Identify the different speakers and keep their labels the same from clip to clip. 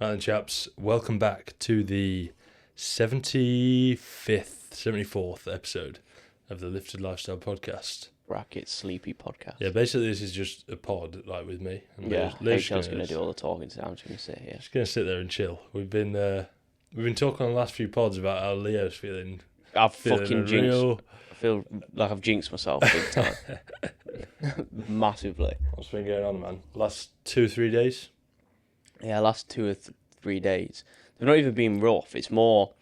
Speaker 1: Right then, chaps, welcome back to the 74th episode of the Lifted Lifestyle Podcast.
Speaker 2: Bracket sleepy podcast.
Speaker 1: Yeah, basically this is just a pod, like, with me. And
Speaker 2: Yeah,
Speaker 1: Liv's
Speaker 2: HL's going to do all the talking, so I'm just going to sit here.
Speaker 1: Just going to sit there and chill. We've been talking on the last few pods about how Leo's feeling.
Speaker 2: I've fucking jinxed. I feel like I've jinxed myself big time. Massively.
Speaker 1: What's been going on, man? Last 2-3 days?
Speaker 2: Yeah, last 2 or 3 days. They've not even been rough. It's more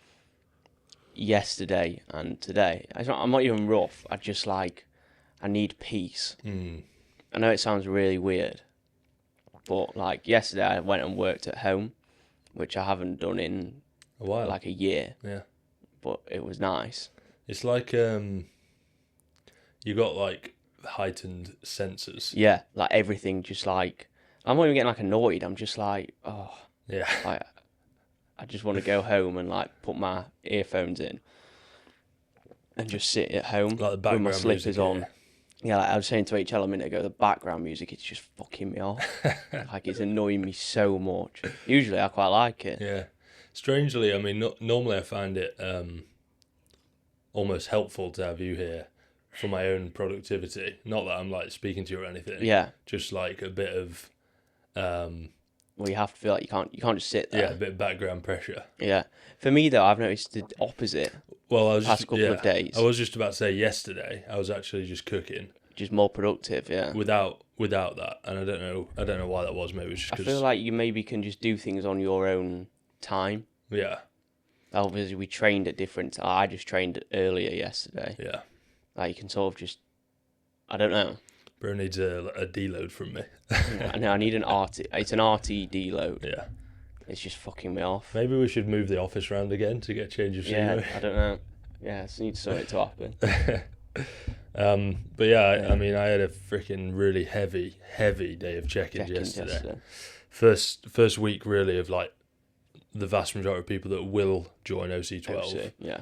Speaker 2: yesterday and today. I'm not even rough. I need peace. I know it sounds really weird, but like yesterday I went and worked at home, which I haven't done in
Speaker 1: a while,
Speaker 2: like a year.
Speaker 1: Yeah,
Speaker 2: but it was nice.
Speaker 1: It's like you got like heightened senses.
Speaker 2: Yeah, like everything. Just like I'm not even getting like annoyed. I'm just like, oh
Speaker 1: yeah.
Speaker 2: Like I just want to go home and like put my earphones in and just sit at home
Speaker 1: Like the background
Speaker 2: with my slippers
Speaker 1: music,
Speaker 2: on. Yeah, like I was saying to HL a minute ago, the background music, it's just fucking me off. Like, it's annoying me so much. Usually, I quite like it.
Speaker 1: Yeah. Strangely, I mean, normally I find it almost helpful to have you here for my own productivity. Not that I'm, like, speaking to you or anything.
Speaker 2: Yeah.
Speaker 1: Just, like, a bit of...
Speaker 2: well, you have to feel like you can't just sit there.
Speaker 1: Yeah, a bit of background pressure.
Speaker 2: Yeah. For me, though, I've noticed the opposite.
Speaker 1: Well, I was
Speaker 2: past couple of days.
Speaker 1: I was just about to say yesterday, I was actually just cooking.
Speaker 2: Just more productive, yeah.
Speaker 1: Without that, and I don't know why that was. Maybe it's just 'cause...
Speaker 2: I feel like you maybe can just do things on your own time.
Speaker 1: Yeah.
Speaker 2: Obviously, we trained at different... I just trained earlier yesterday.
Speaker 1: Yeah.
Speaker 2: Like, you can sort of just... I don't know.
Speaker 1: Bro needs a deload from me.
Speaker 2: I need an RT... It's an RT deload.
Speaker 1: Yeah.
Speaker 2: It's just fucking me off.
Speaker 1: Maybe we should move the office round again to get a change of scenery.
Speaker 2: Yeah, I don't know. Yeah, I need something to happen.
Speaker 1: But yeah, I mean, I had a freaking really heavy day of check-ins yesterday. First week really of like the vast majority of people that will join OC12.
Speaker 2: OC, yeah.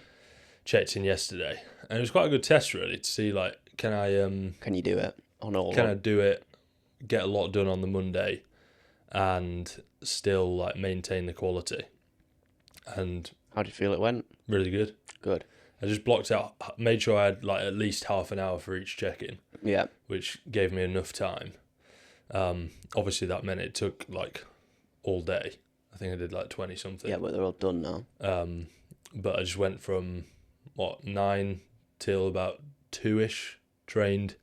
Speaker 1: Checked in yesterday, and it was quite a good test really to see like can
Speaker 2: you do it on all?
Speaker 1: Can I do it? Get a lot done on the Monday, and still like maintain the quality. And
Speaker 2: how do you feel it went?
Speaker 1: Really good.
Speaker 2: Good.
Speaker 1: I just blocked out, made sure I had like at least half an hour for each check-in.
Speaker 2: Yeah.
Speaker 1: Which gave me enough time. Obviously that meant it took like all day. I think I did like 20 something.
Speaker 2: Yeah, but they're all done now.
Speaker 1: But I just went from 9 till about 2ish. Trained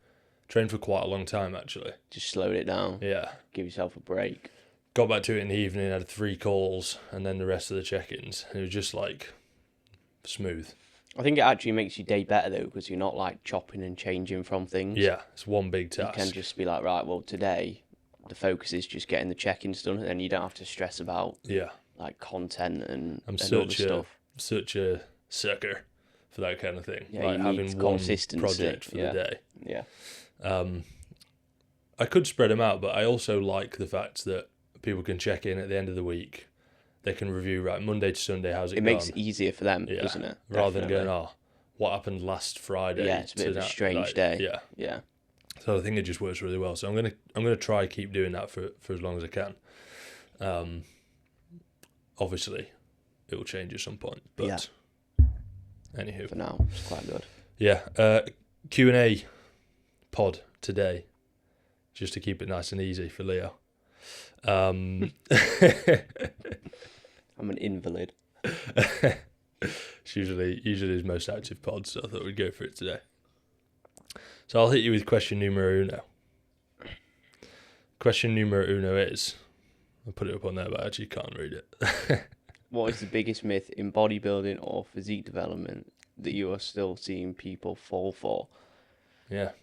Speaker 1: for quite a long time actually.
Speaker 2: Just slowed it down.
Speaker 1: Yeah.
Speaker 2: Give yourself a break.
Speaker 1: Got back to it in the evening, had 3 calls, and then the rest of the check-ins. And it was just like smooth.
Speaker 2: I think it actually makes your day better though, because you're not like chopping and changing from things.
Speaker 1: Yeah, it's one big task.
Speaker 2: You can just be like, right, well today the focus is just getting the check-ins done, and then you don't have to stress about like content and other stuff.
Speaker 1: Such a sucker for that kind of thing.
Speaker 2: Yeah,
Speaker 1: like
Speaker 2: you
Speaker 1: having
Speaker 2: need
Speaker 1: one
Speaker 2: consistency
Speaker 1: project for the day.
Speaker 2: Yeah.
Speaker 1: I could spread them out, but I also like the fact that people can check in at the end of the week. They can review, right, Monday to Sunday, how's it gone?
Speaker 2: It makes it easier for them, doesn't it?
Speaker 1: Rather than going, what happened last Friday?
Speaker 2: Yeah, it's a bit of a strange day.
Speaker 1: Yeah.
Speaker 2: Yeah.
Speaker 1: So I think it just works really well. So I'm gonna try keep doing that for as long as I can. Obviously, it will change at some point, but anywho,
Speaker 2: for now, it's quite good.
Speaker 1: Yeah. Q&A pod today, just to keep it nice and easy for Leo.
Speaker 2: I'm an invalid.
Speaker 1: It's usually his most active pod, so I thought we'd go for it today. So I'll hit you with question numero uno. Question numero uno is, I'll put it up on there, but I actually can't read it.
Speaker 2: What is the biggest myth in bodybuilding or physique development that you are still seeing people fall for?
Speaker 1: Yeah.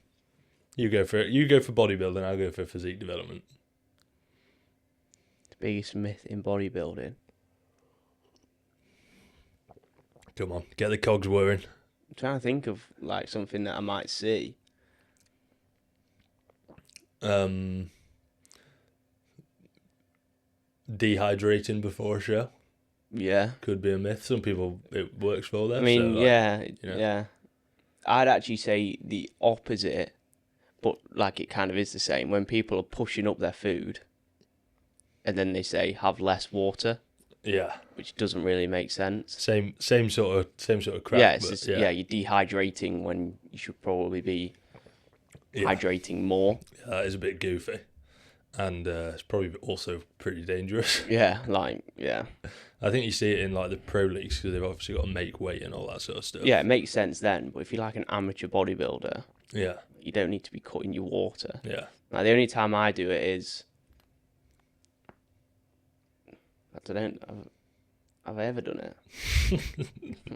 Speaker 1: You go for it. You go for bodybuilding, I'll go for physique development.
Speaker 2: The biggest myth in bodybuilding?
Speaker 1: Come on, get the cogs whirring.
Speaker 2: I'm trying to think of like something that I might see.
Speaker 1: Dehydrating before a show.
Speaker 2: Yeah.
Speaker 1: Could be a myth. Some people, it works for them.
Speaker 2: I mean,
Speaker 1: so,
Speaker 2: yeah. I'd actually say the opposite, but like it kind of is the same. When people are pushing up their food, and then they say have less water.
Speaker 1: Yeah.
Speaker 2: Which doesn't really make sense.
Speaker 1: Same sort of crap.
Speaker 2: Yeah, you're dehydrating when you should probably be hydrating more.
Speaker 1: That is a bit goofy. And it's probably also pretty dangerous.
Speaker 2: Yeah.
Speaker 1: I think you see it in like the pro leagues because they've obviously got to make weight and all that sort of stuff.
Speaker 2: Yeah, it makes sense then. But if you're like an amateur bodybuilder, you don't need to be cutting your water.
Speaker 1: Yeah.
Speaker 2: Now, the only time I do it is, I don't know, have I ever done it?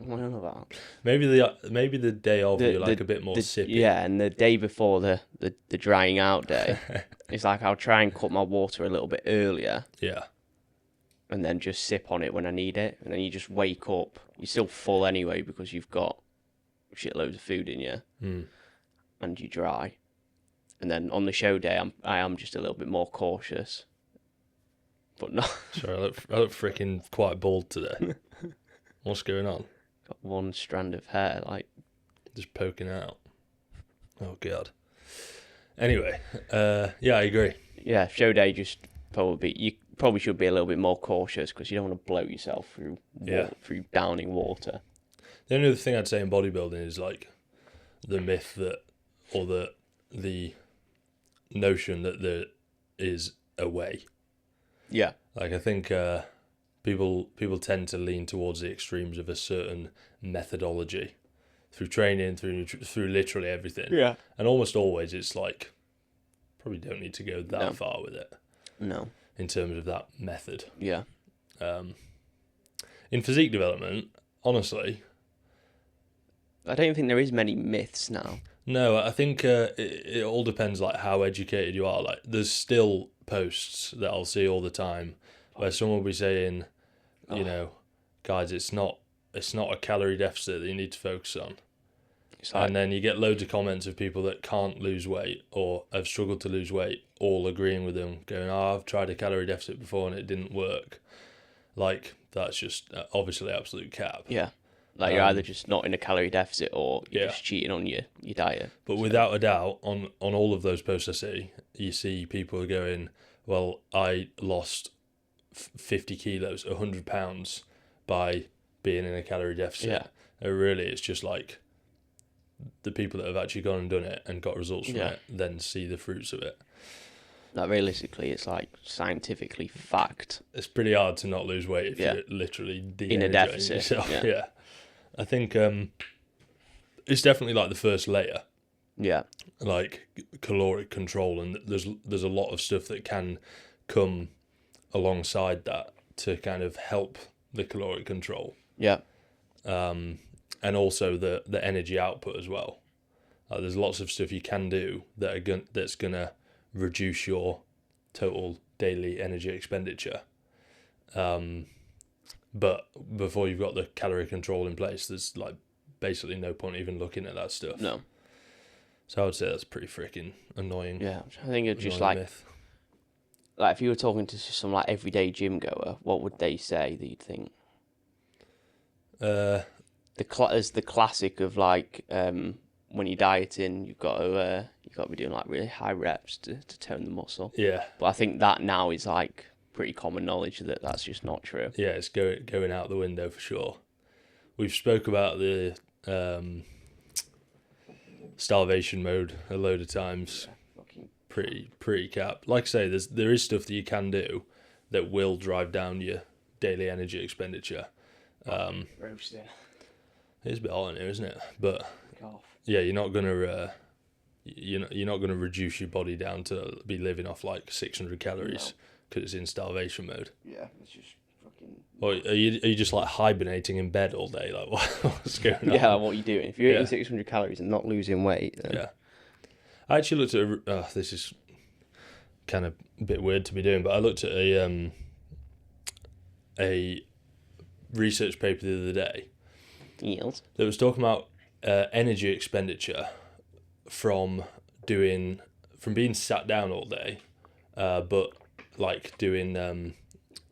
Speaker 2: What am I on about?
Speaker 1: Maybe the day of you're like a bit more sippy.
Speaker 2: Yeah, and the day before the drying out day, it's like I'll try and cut my water a little bit earlier.
Speaker 1: Yeah.
Speaker 2: And then just sip on it when I need it. And then you just wake up. You're still full anyway because you've got shitloads of food in you. And you dry. And then on the show day, I am just a little bit more cautious. But no.
Speaker 1: Sorry, I look freaking quite bald today. What's going on?
Speaker 2: Got one strand of hair, like...
Speaker 1: just poking out. Oh, God. Anyway, yeah, I agree.
Speaker 2: Yeah, show day just you probably should be a little bit more cautious because you don't want to bloat yourself through downing water.
Speaker 1: The only other thing I'd say in bodybuilding is like the myth that, or the notion that there is a way.
Speaker 2: Yeah.
Speaker 1: Like I think people tend to lean towards the extremes of a certain methodology through training, through literally everything.
Speaker 2: Yeah.
Speaker 1: And almost always it's like probably don't need to go that far with it.
Speaker 2: No.
Speaker 1: In terms of that method.
Speaker 2: Yeah.
Speaker 1: In physique development, honestly,
Speaker 2: I don't think there is many myths now.
Speaker 1: No, I think it all depends like how educated you are. Like there's still posts that I'll see all the time where someone will be saying, you know, guys, it's not a calorie deficit that you need to focus on. Like, and then you get loads of comments of people that can't lose weight or have struggled to lose weight, all agreeing with them, going, I've tried a calorie deficit before and it didn't work. Like, that's just obviously absolute cap.
Speaker 2: Yeah. Like, you're either just not in a calorie deficit or you're just cheating on your diet.
Speaker 1: But without a doubt, on all of those posts I see, you see people going, well, I lost 50 kilos, 100 pounds by being in a calorie deficit.
Speaker 2: Yeah.
Speaker 1: And really, it's just like the people that have actually gone and done it and got results from it then see the fruits of it.
Speaker 2: Like realistically, it's like scientifically fact.
Speaker 1: It's pretty hard to not lose weight if you're literally
Speaker 2: in a deficit.
Speaker 1: Yourself. Yeah. I think it's definitely like the first layer.
Speaker 2: Yeah.
Speaker 1: Like caloric control, and there's a lot of stuff that can come alongside that to kind of help the caloric control.
Speaker 2: Yeah.
Speaker 1: And also the energy output as well. There's lots of stuff you can do that's gonna reduce your total daily energy expenditure. But before you've got the calorie control in place, there's like basically no point even looking at that stuff.
Speaker 2: No.
Speaker 1: So I would say that's pretty freaking annoying.
Speaker 2: Yeah, I think it's just like
Speaker 1: myth.
Speaker 2: Like if you were talking to some like everyday gym goer, what would they say that you'd think? There's the classic of like when you're dieting, you've got to be doing like really high reps to tone the muscle.
Speaker 1: Yeah.
Speaker 2: But I think that now is like pretty common knowledge that that's just not true.
Speaker 1: Yeah, it's going out the window for sure. We've spoke about the starvation mode a load of times. Pretty cap. Like I say, there is stuff that you can do that will drive down your daily energy expenditure.
Speaker 2: Roasting.
Speaker 1: It's a bit hot in here, isn't it? But yeah, you're not gonna reduce your body down to be living off like 600 calories because it's in starvation mode.
Speaker 2: Yeah, it's just fucking.
Speaker 1: Or are you just like hibernating in bed all day? Like what's going on?
Speaker 2: Yeah, like what are you doing? If you're eating 600 calories and not losing weight, then...
Speaker 1: Yeah. I actually looked at this is kind of a bit weird to be doing, but I looked at a research paper the other day.
Speaker 2: Yield.
Speaker 1: That was talking about energy expenditure from being sat down all day, but like doing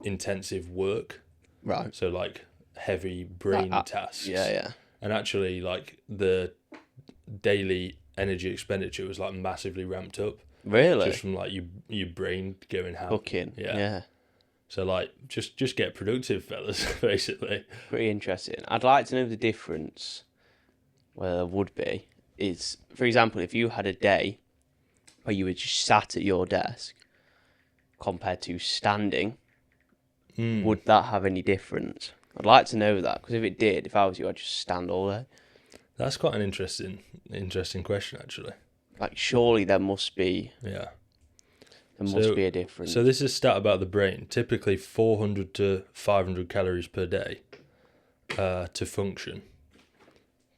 Speaker 1: intensive work.
Speaker 2: Right.
Speaker 1: So like heavy brain tasks.
Speaker 2: Yeah.
Speaker 1: And actually like the daily energy expenditure was like massively ramped up.
Speaker 2: Really?
Speaker 1: Just from like your brain going ham.
Speaker 2: Cooking. Yeah.
Speaker 1: So like, just get productive, fellas. Basically.
Speaker 2: Pretty interesting. I'd like to know the difference. Where there would be is, for example, if you had a day where you were just sat at your desk compared to standing, would that have any difference? I'd like to know that, because if it did, if I was you, I'd just stand all day.
Speaker 1: That's quite an interesting question, actually.
Speaker 2: Like, surely there must be.
Speaker 1: Yeah.
Speaker 2: There must be a difference.
Speaker 1: So this is a stat about the brain. Typically 400 to 500 calories per day to function,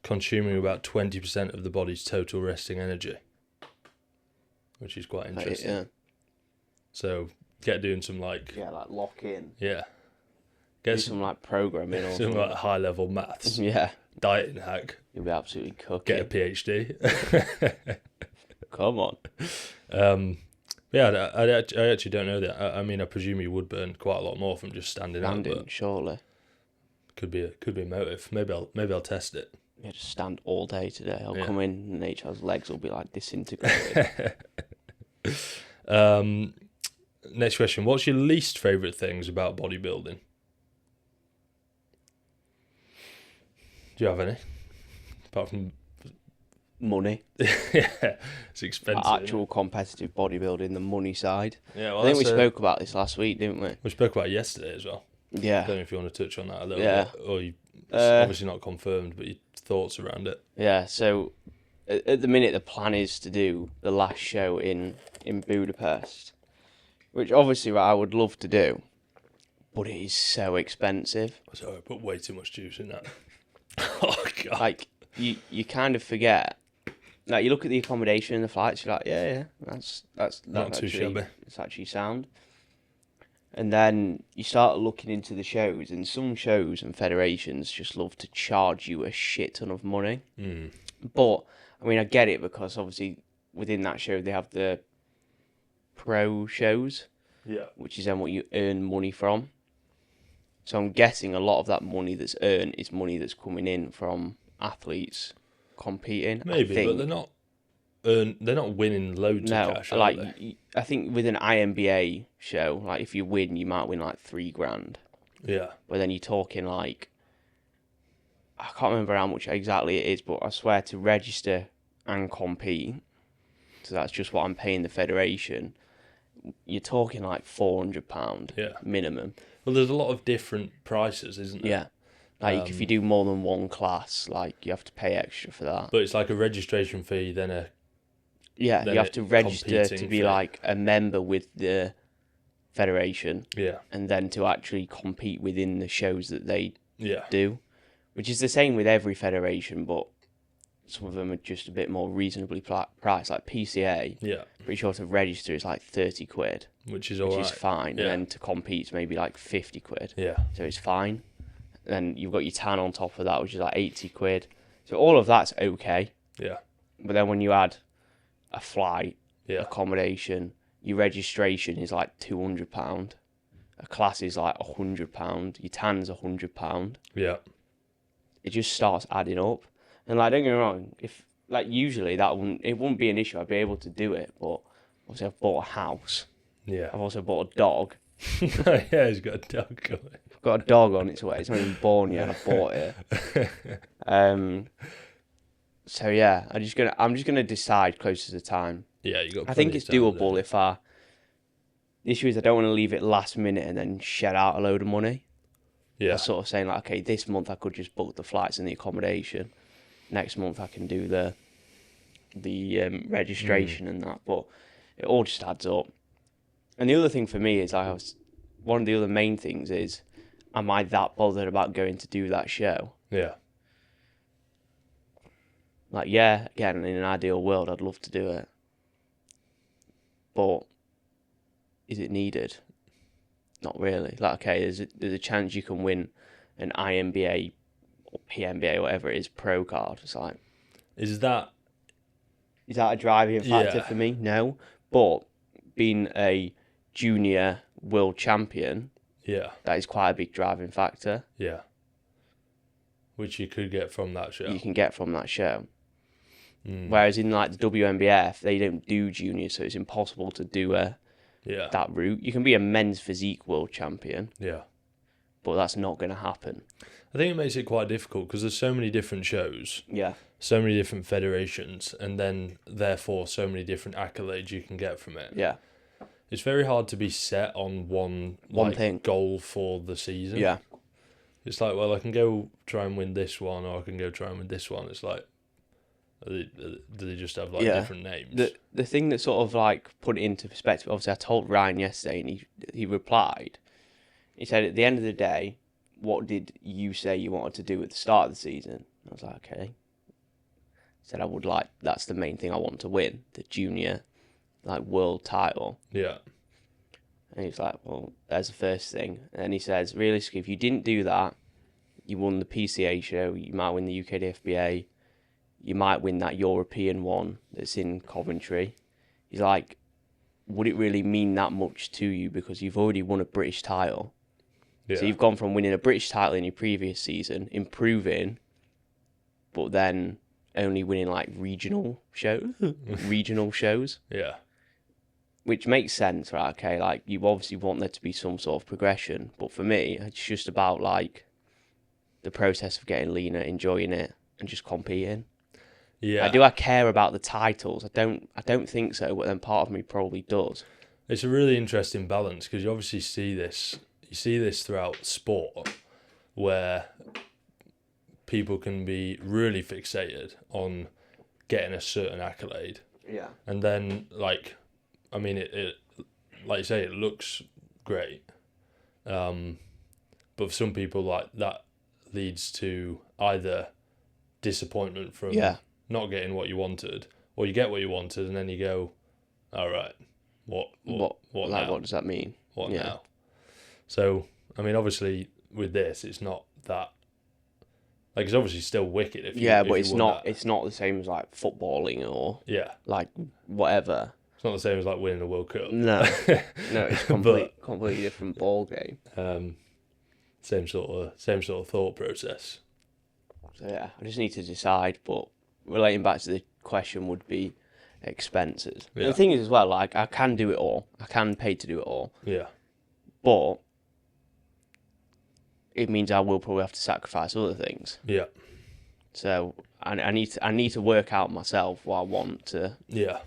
Speaker 1: consuming about 20% of the body's total resting energy, which is quite interesting.
Speaker 2: Yeah.
Speaker 1: So get doing some
Speaker 2: like lock in.
Speaker 1: Yeah.
Speaker 2: Get some like programming or
Speaker 1: some like high level maths.
Speaker 2: Yeah.
Speaker 1: Dieting hack.
Speaker 2: You'll be absolutely cooking.
Speaker 1: Get a PhD.
Speaker 2: Come on.
Speaker 1: Yeah, I actually don't know that. I mean, I presume you would burn quite a lot more from just standing out. But
Speaker 2: surely.
Speaker 1: Could be a motive. Maybe I'll test it.
Speaker 2: Yeah, just stand all day today. I'll come in and HR's legs will be like disintegrated.
Speaker 1: Next question. What's your least favourite things about bodybuilding? Do you have any? Apart from
Speaker 2: money.
Speaker 1: Yeah, it's expensive.
Speaker 2: Actual competitive bodybuilding, the money side.
Speaker 1: Yeah, well,
Speaker 2: I think we spoke about this last week, didn't we?
Speaker 1: We spoke about it yesterday as well.
Speaker 2: Yeah.
Speaker 1: I don't know if you want to touch on that a little bit. Or it's obviously not confirmed, but your thoughts around it.
Speaker 2: Yeah, so at the minute the plan is to do the last show in Budapest, which obviously I would love to do, but it is so expensive.
Speaker 1: So I put way too much juice in that. Oh, God.
Speaker 2: Like, you kind of forget. Like, you look at the accommodation and the flights, you're like, yeah, that's
Speaker 1: not too shabby.
Speaker 2: It's actually sound. And then you start looking into the shows, and some shows and federations just love to charge you a shit ton of money. But, I mean, I get it, because obviously within that show they have the pro shows, which is then what you earn money from. So I'm guessing a lot of that money that's earned is money that's coming in from athletes competing.
Speaker 1: Maybe, but they're not winning loads of cash.
Speaker 2: Like, I think with an IMBA show, like if you win, you might win like $3,000.
Speaker 1: Yeah.
Speaker 2: But then you're talking like, I can't remember how much exactly it is, but I swear to register and compete, so that's just what I'm paying the federation, you're talking like £400 minimum.
Speaker 1: Well, there's a lot of different prices, isn't there?
Speaker 2: Yeah. Like, if you do more than one class, like, you have to pay extra for that.
Speaker 1: But it's like a registration fee, then a...
Speaker 2: Yeah, you have to register to be, like, a member with the federation.
Speaker 1: Yeah.
Speaker 2: And then to actually compete within the shows that they
Speaker 1: do.
Speaker 2: Which is the same with every federation, but some of them are just a bit more reasonably priced. Like PCA, pretty sure to register is like £30.
Speaker 1: Which is alright.
Speaker 2: Which is fine.
Speaker 1: Yeah.
Speaker 2: And then to compete is maybe like £50.
Speaker 1: Yeah.
Speaker 2: So it's fine. And then you've got your tan on top of that, which is like £80. So all of that's okay.
Speaker 1: Yeah.
Speaker 2: But then when you add a flight, accommodation, your registration is like £200. A class is like £100. Your tan's £100.
Speaker 1: Yeah.
Speaker 2: It just starts adding up. And like, don't get me wrong, if like usually it wouldn't be an issue. I'd be able to do it. But obviously I've bought a house.
Speaker 1: Yeah.
Speaker 2: I've also bought a dog.
Speaker 1: Yeah, he's got a dog going.
Speaker 2: I've got a dog on its way. It's not even born yet. I bought it. So yeah, I'm just gonna decide closer to the time.
Speaker 1: Yeah, you got.
Speaker 2: I think it's doable if the issue is I don't want to leave it last minute and then shed out a load of money.
Speaker 1: Yeah.
Speaker 2: I'm sort of saying like, okay, this month I could just book the flights and the accommodation. Next month I can do the registration and that, but it all just adds up. And the other thing for me is one of the other main things is, am I that bothered about going to do that show?
Speaker 1: Yeah.
Speaker 2: Like, yeah, again, in an ideal world, I'd love to do it. But is it needed? Not really. Like, okay, there's a chance you can win an IMBA or PMBA or whatever it is pro card. It's like,
Speaker 1: is that
Speaker 2: a driving factor for me? No. But being a junior world champion, that is quite a big driving factor.
Speaker 1: Yeah. Which you could get from that show.
Speaker 2: You can get from that show. Whereas in like the WNBF, they don't do juniors, so it's impossible to do a that route. You can be a men's physique world champion.
Speaker 1: Yeah.
Speaker 2: But that's not going to happen.
Speaker 1: I think it makes it quite difficult because there's so many different shows.
Speaker 2: Yeah.
Speaker 1: So many different federations, and then therefore so many different accolades you can get from it.
Speaker 2: Yeah.
Speaker 1: It's very hard to be set on one thing, goal for the season.
Speaker 2: Yeah.
Speaker 1: It's like, well, I can go try and win this one, or I can go try and win this one. It's like, do they just have different names?
Speaker 2: The thing that sort of like put it into perspective, obviously I told Ryan yesterday and he replied. He said, at the end of the day, what did you say you wanted to do at the start of the season? I was like, okay. He said, that's the main thing I want to win, the junior world title.
Speaker 1: Yeah.
Speaker 2: And he's like, well, there's the first thing. And then he says, realistically, if you didn't do that, you won the PCA show, you might win the UKDFBA, you might win that European one that's in Coventry. He's like, would it really mean that much to you because you've already won a British title? Yeah. So you've gone from winning a British title in your previous season, improving, but then only winning regional shows.
Speaker 1: Yeah.
Speaker 2: Which makes sense, right? Okay, you obviously want there to be some sort of progression, but for me, it's just about the process of getting leaner, enjoying it, and just competing.
Speaker 1: Yeah.
Speaker 2: Do I care about the titles? I don't think so, but then part of me probably does.
Speaker 1: It's a really interesting balance because you obviously see this. You see this throughout sport, where people can be really fixated on getting a certain accolade.
Speaker 2: Yeah.
Speaker 1: And then it like you say, it looks great. But for some people, that leads to either disappointment from not getting what you wanted, or you get what you wanted and then you go, all right, what now?
Speaker 2: What does that mean?
Speaker 1: What now? So, obviously with this, it's not that. It's obviously still wicked if you.
Speaker 2: Yeah, but it's not. That. It's not the same as footballing or whatever.
Speaker 1: It's not the same as winning a World Cup.
Speaker 2: No, it's completely different ball game.
Speaker 1: Same sort of thought process.
Speaker 2: So yeah, I just need to decide. But relating back to the question would be expenses. Yeah. And the thing is as well, I can do it all. I can pay to do it all.
Speaker 1: Yeah.
Speaker 2: But it means I will probably have to sacrifice other things.
Speaker 1: Yeah.
Speaker 2: So I need to work out myself what I want to.
Speaker 1: Yeah.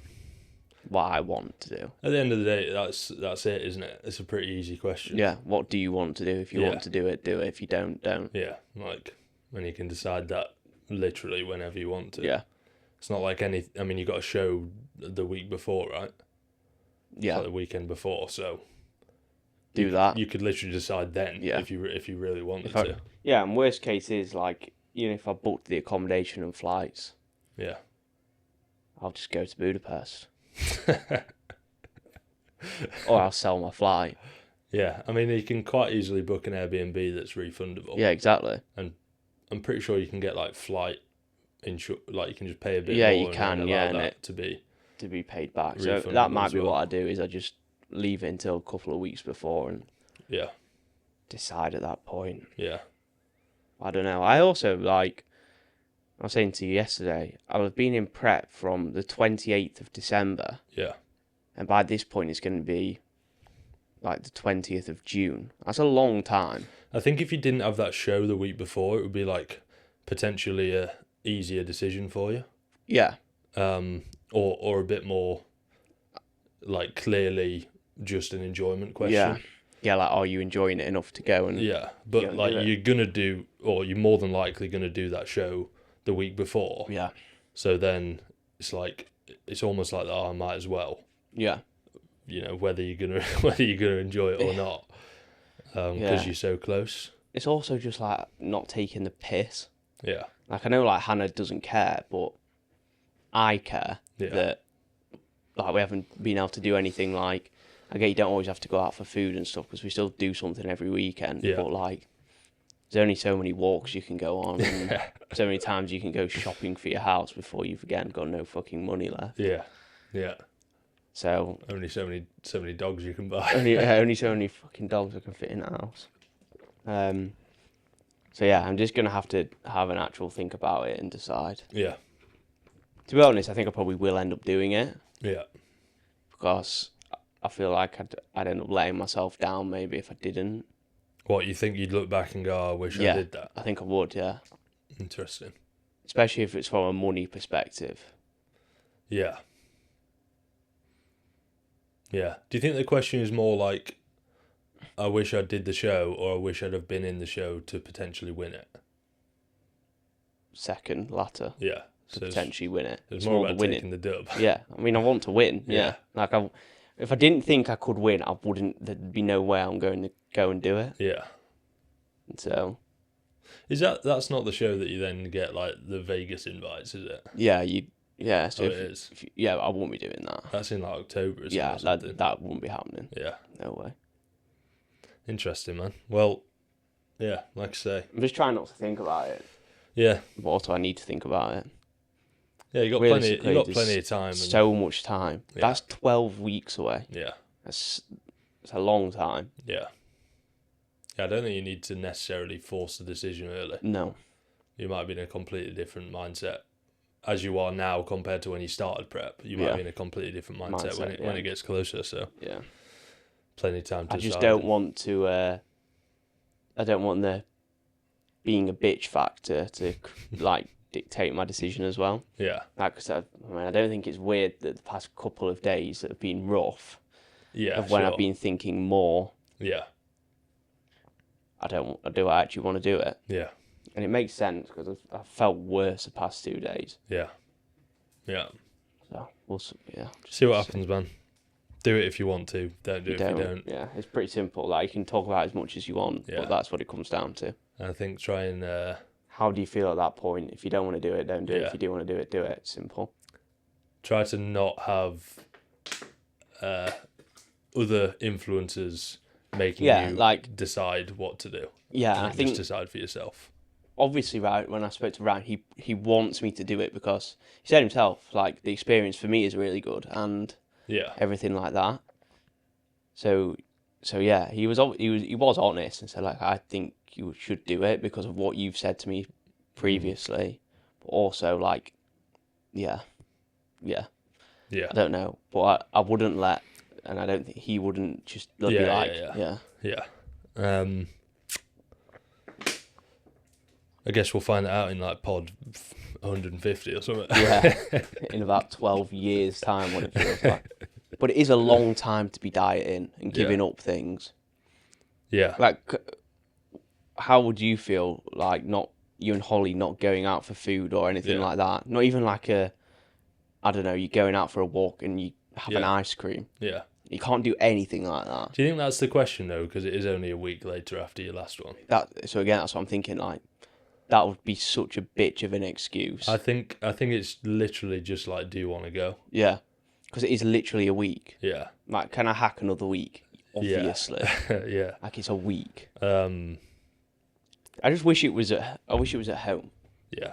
Speaker 2: What I want to do.
Speaker 1: At the end of the day, that's it, isn't it? It's a pretty easy question.
Speaker 2: Yeah. What do you want to do? If you want to do it, do it. If you don't.
Speaker 1: Yeah. And you can decide that literally whenever you want to.
Speaker 2: Yeah.
Speaker 1: It's not like any. You got a show the week before, right?
Speaker 2: Yeah.
Speaker 1: The weekend before, so.
Speaker 2: Do that.
Speaker 1: You could literally decide then if you really wanted to.
Speaker 2: Yeah, and worst case is even if I booked the accommodation and flights.
Speaker 1: Yeah.
Speaker 2: I'll just go to Budapest. Or I'll sell my flight.
Speaker 1: Yeah, you can quite easily book an Airbnb that's refundable.
Speaker 2: Yeah, exactly.
Speaker 1: And I'm pretty sure you can get flight insurance. You can just pay a bit
Speaker 2: more.
Speaker 1: Yeah,
Speaker 2: you can. And
Speaker 1: that to be
Speaker 2: paid back. So that might be what I do. Is I just leave it until a couple of weeks before and decide at that point.
Speaker 1: Yeah.
Speaker 2: I don't know. I also I was saying to you yesterday, I've been in prep from the 28th of December.
Speaker 1: Yeah.
Speaker 2: And by this point, it's going to be the 20th of June. That's a long time.
Speaker 1: I think if you didn't have that show the week before, it would be potentially a easier decision for you.
Speaker 2: Yeah.
Speaker 1: Or a bit more clearly just an enjoyment question.
Speaker 2: Yeah. Yeah, are you enjoying it enough to go? And
Speaker 1: yeah, but you're going to do, or you're more than likely going to do that show the week before.
Speaker 2: Yeah.
Speaker 1: So then it's it's almost I might as well.
Speaker 2: Yeah.
Speaker 1: Whether you're gonna enjoy it or not, because you're so close.
Speaker 2: It's also just not taking the piss.
Speaker 1: Yeah.
Speaker 2: I know Hannah doesn't care, but I care that we haven't been able to do anything I get you don't always have to go out for food and stuff because we still do something every weekend.
Speaker 1: Yeah.
Speaker 2: But there's only so many walks you can go on, and so many times you can go shopping for your house before you've again got no fucking money left.
Speaker 1: Yeah. Yeah.
Speaker 2: So
Speaker 1: only so many dogs you can buy.
Speaker 2: only so many fucking dogs I can fit in the house. So yeah, I'm just gonna have to have an actual think about it and decide.
Speaker 1: Yeah.
Speaker 2: To be honest, I think I probably will end up doing it.
Speaker 1: Yeah.
Speaker 2: Because I feel like I'd end up letting myself down maybe if I didn't.
Speaker 1: What, you think you'd look back and go, oh, I wish I did that?
Speaker 2: I think I would, yeah.
Speaker 1: Interesting.
Speaker 2: Especially if it's from a money perspective.
Speaker 1: Yeah. Yeah. Do you think the question is more like, I wish I did the show, or I wish I'd have been in the show to potentially win it?
Speaker 2: Second, latter.
Speaker 1: Yeah.
Speaker 2: To potentially win it.
Speaker 1: It's more about taking the dub.
Speaker 2: Yeah. I mean, I want to win. Yeah. Like, if I didn't think I could win, I wouldn't. There'd be no way I'm going to go and do it.
Speaker 1: Yeah.
Speaker 2: So.
Speaker 1: Is that's not the show that you then get like the Vegas invites, is it?
Speaker 2: Yeah. Yeah. So
Speaker 1: it is.
Speaker 2: Yeah, I won't be doing that.
Speaker 1: That's in like October.
Speaker 2: Yeah. That wouldn't be happening.
Speaker 1: Yeah.
Speaker 2: No way.
Speaker 1: Interesting, man. Well, yeah. Like I say,
Speaker 2: I'm just trying not to think about it.
Speaker 1: Yeah.
Speaker 2: But also, I need to think about it.
Speaker 1: Yeah, you got plenty of time.
Speaker 2: So much time.
Speaker 1: Yeah.
Speaker 2: That's 12 weeks away.
Speaker 1: Yeah.
Speaker 2: It's a long time.
Speaker 1: Yeah. Yeah, I don't think you need to necessarily force the decision early.
Speaker 2: No.
Speaker 1: You might be in a completely different mindset as you are now compared to when you started prep. You might be in a completely different mindset when it gets closer. So
Speaker 2: yeah,
Speaker 1: plenty of time to.
Speaker 2: I just don't want to. I don't want the being a bitch factor to like dictate my decision as well.
Speaker 1: Yeah.
Speaker 2: Like I said, I don't think it's weird that the past couple of days that have been rough.
Speaker 1: Yeah.
Speaker 2: Of when I've been thinking more.
Speaker 1: Yeah.
Speaker 2: Do I actually want to do it?
Speaker 1: Yeah.
Speaker 2: And it makes sense because I've felt worse the past 2 days.
Speaker 1: Yeah. Yeah.
Speaker 2: So we'll
Speaker 1: see what happens, man. Do it if you want to. Don't do it if you don't.
Speaker 2: Yeah, it's pretty simple. Like, you can talk about it as much as you want, but that's what it comes down to.
Speaker 1: I think try and.
Speaker 2: How do you feel at that point? If you don't want to do it, don't do it. If you do want to do it, do it. It's simple.
Speaker 1: Try to not have other influences making you decide what to do.
Speaker 2: Yeah, I think
Speaker 1: just decide for yourself.
Speaker 2: Obviously, right, when I spoke to Ryan, he wants me to do it because he said himself, like, the experience for me is really good and everything like that. So yeah, he was honest and said, like, I think you should do it because of what you've said to me previously, but also, like, yeah. I don't know, but I wouldn't let, and I don't think he wouldn't just be like,
Speaker 1: yeah. I guess we'll find it out in like pod 150 or something.
Speaker 2: Yeah, in about 12 years' time, what it feels like. But it is a long time to be dieting and giving up things.
Speaker 1: Yeah.
Speaker 2: Like, how would you feel, like, you and Holly not going out for food or anything like that? Not even like I don't know, you're going out for a walk and you have an ice cream.
Speaker 1: Yeah.
Speaker 2: You can't do anything like that.
Speaker 1: Do you think that's the question, though? Because it is only a week later after your last one.
Speaker 2: So again, that's what I'm thinking, like, that would be such a bitch of an excuse.
Speaker 1: I think it's literally just like, do you want to go?
Speaker 2: Yeah, because it is literally a week.
Speaker 1: Yeah.
Speaker 2: Like, can I hack another week? Obviously.
Speaker 1: Yeah.
Speaker 2: Like, it's a week.
Speaker 1: I
Speaker 2: just wish it was at home.
Speaker 1: Yeah.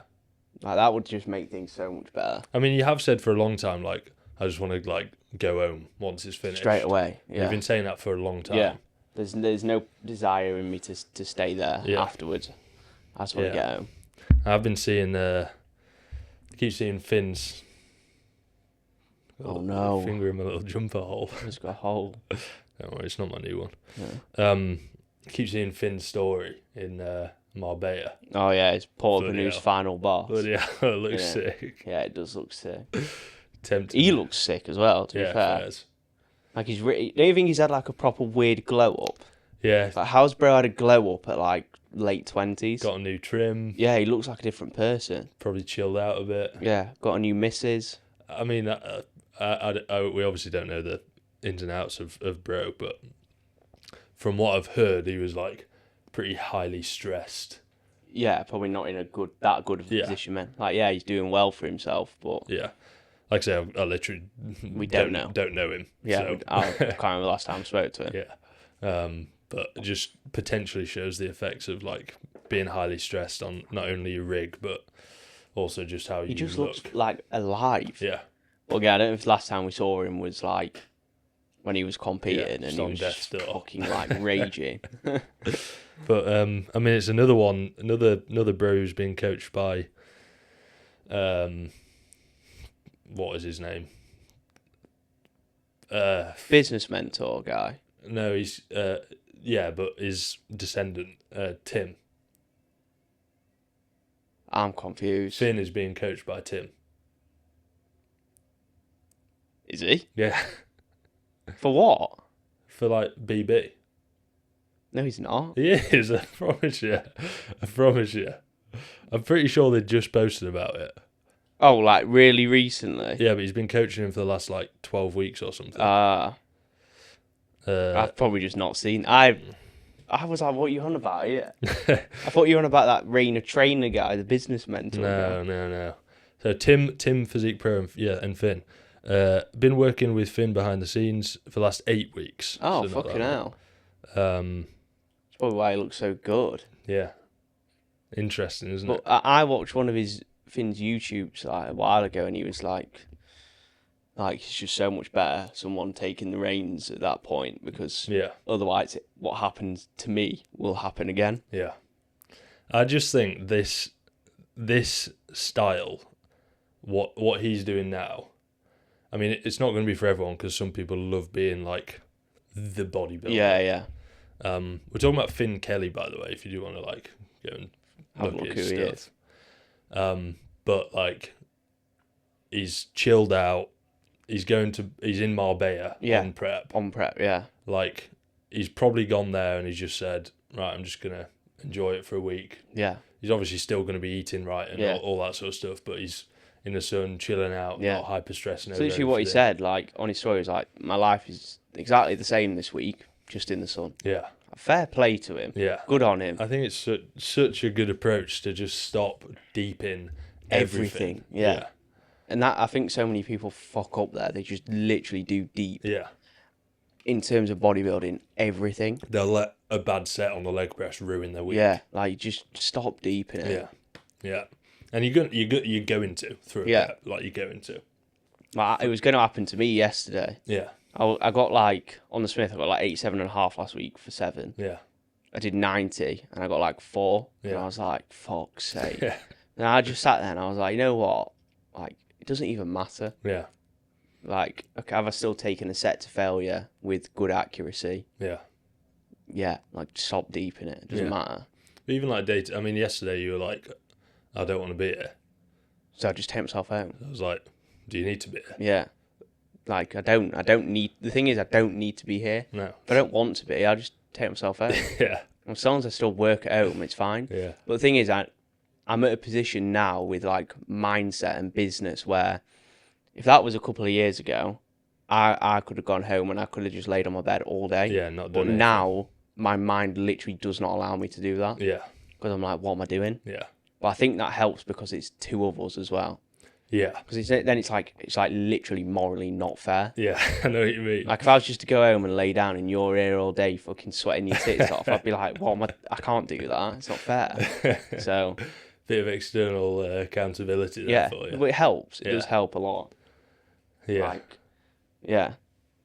Speaker 2: Like, that would just make things so much better.
Speaker 1: I mean, you have said for a long time, like, I just want to, like, go home once it's finished.
Speaker 2: Straight away. Yeah.
Speaker 1: You've been saying that for a long time.
Speaker 2: Yeah. There's no desire in me to stay there afterwards. I just want to get home.
Speaker 1: I've been seeing, I keep seeing Finn's.
Speaker 2: Oh no!
Speaker 1: Finger in my little jumper hole.
Speaker 2: It's got a hole.
Speaker 1: Don't worry, it's not my new one.
Speaker 2: Yeah.
Speaker 1: I keep seeing Finn's story in Marbella.
Speaker 2: Oh yeah, it's Paul Benu's final boss.
Speaker 1: Bloody hell, it looks sick.
Speaker 2: Yeah, it does look sick.
Speaker 1: Tempting.
Speaker 2: He looks sick as well, to be fair.
Speaker 1: Fairs.
Speaker 2: Like, don't you think he's had like a proper weird glow up?
Speaker 1: Yeah.
Speaker 2: Like, how's bro had a glow up at like late 20s?
Speaker 1: Got a new trim.
Speaker 2: Yeah, he looks like a different person.
Speaker 1: Probably chilled out a bit.
Speaker 2: Yeah, got a new missus.
Speaker 1: I mean, we obviously don't know the ins and outs of bro, but from what I've heard, he was like pretty highly stressed.
Speaker 2: Yeah, probably not in that good of a position, man. Like, yeah, he's doing well for himself, but
Speaker 1: yeah, like I say, I literally don't know him.
Speaker 2: Yeah,
Speaker 1: so.
Speaker 2: I can't remember the last time I spoke to him.
Speaker 1: Yeah, but it just potentially shows the effects of like being highly stressed on not only your rig but also just how you look.
Speaker 2: He just looks like alive.
Speaker 1: Yeah.
Speaker 2: Well, yeah, I don't know if the last time we saw him was like when he was competing and he was just fucking like raging.
Speaker 1: But I mean, it's another bro who's being coached by what is his name?
Speaker 2: Business mentor guy.
Speaker 1: No, he's but his descendant, Tim.
Speaker 2: I'm confused.
Speaker 1: Finn is being coached by Tim.
Speaker 2: Is he?
Speaker 1: Yeah.
Speaker 2: For what?
Speaker 1: For like BB.
Speaker 2: No, he's not.
Speaker 1: He is, I promise you. I promise you. I'm pretty sure they just posted about it.
Speaker 2: Oh, like really recently?
Speaker 1: Yeah, but he's been coaching him for the last like 12 weeks or something.
Speaker 2: I've probably just not seen. I was like, what are you on about? Yeah. I thought you were on about that Rainer trainer guy, the business mentor guy.
Speaker 1: No. So Tim Physique Pro and Finn. Been working with Finn behind the scenes for the last 8 weeks.
Speaker 2: Oh,
Speaker 1: so
Speaker 2: fucking hell. That's probably why he looks so good.
Speaker 1: Yeah. Interesting, isn't it?
Speaker 2: But I watched one of Finn's YouTubes like a while ago, and he was like it's just so much better someone taking the reins at that point, because otherwise what happens to me will happen again.
Speaker 1: Yeah. I just think this style, what he's doing now, I mean, it's not going to be for everyone, because some people love being like the bodybuilder.
Speaker 2: Yeah.
Speaker 1: We're talking about Finn Kelly, by the way, if you do want to like go and look at his stuff. But like, he's chilled out. He's in Marbella on prep.
Speaker 2: On prep, yeah.
Speaker 1: Like, he's probably gone there and he's just said, right, I'm just gonna enjoy it for a week.
Speaker 2: Yeah.
Speaker 1: He's obviously still gonna be eating right and all that sort of stuff, but he's in the sun, chilling out, not hyper stressing.
Speaker 2: So literally what he said, like on his story, was like, my life is exactly the same this week, just in the sun.
Speaker 1: Yeah.
Speaker 2: Fair play to him.
Speaker 1: Yeah.
Speaker 2: Good on him.
Speaker 1: I think it's such a good approach to just stop deep in everything.
Speaker 2: Yeah. And that, I think so many people fuck up there. They just literally do deep.
Speaker 1: Yeah.
Speaker 2: In terms of bodybuilding, everything.
Speaker 1: They'll let a bad set on the leg press ruin their week.
Speaker 2: Yeah, like just stop deep in it.
Speaker 1: Yeah. And you're going to through a prep, like you're going to.
Speaker 2: Like, it was going to happen to me yesterday.
Speaker 1: Yeah.
Speaker 2: I got like, on the Smith, I got like 87.5 last week for 7.
Speaker 1: Yeah.
Speaker 2: I did 90 and I got like 4.
Speaker 1: Yeah.
Speaker 2: And I was like, fuck's sake.
Speaker 1: Yeah.
Speaker 2: And I just sat there and I was like, you know what? Like, it doesn't even matter.
Speaker 1: Yeah.
Speaker 2: Like, okay, have I still taken a set to failure with good accuracy?
Speaker 1: Yeah.
Speaker 2: Yeah, like, stop deep in it. It doesn't matter.
Speaker 1: But even like yesterday you were like, I don't want to be here.
Speaker 2: So I just take myself home.
Speaker 1: I was like, do you need to be here?
Speaker 2: Yeah. Like, I don't need, the thing is, I don't need to be here.
Speaker 1: No.
Speaker 2: If I don't want to be, I'll just take myself home.
Speaker 1: Yeah.
Speaker 2: As long as I still work at home, it's fine.
Speaker 1: Yeah.
Speaker 2: But the thing is, I'm at a position now with like mindset and business where if that was a couple of years ago, I could have gone home and I could have just laid on my bed all day.
Speaker 1: Yeah, not done
Speaker 2: But
Speaker 1: anything.
Speaker 2: now my mind literally does not allow me to do that.
Speaker 1: Yeah.
Speaker 2: Because I'm like, what am I doing?
Speaker 1: Yeah.
Speaker 2: But I think that helps because it's 2 of us as well.
Speaker 1: Yeah.
Speaker 2: Because then it's like literally morally not fair.
Speaker 1: Yeah, I know what you mean.
Speaker 2: Like if I was just to go home and lay down in your ear all day, fucking sweating your tits off, I'd be like, I can't do that. It's not fair. So
Speaker 1: bit of external accountability there for you.
Speaker 2: But it helps. It does help a lot.
Speaker 1: Yeah.
Speaker 2: Like, yeah.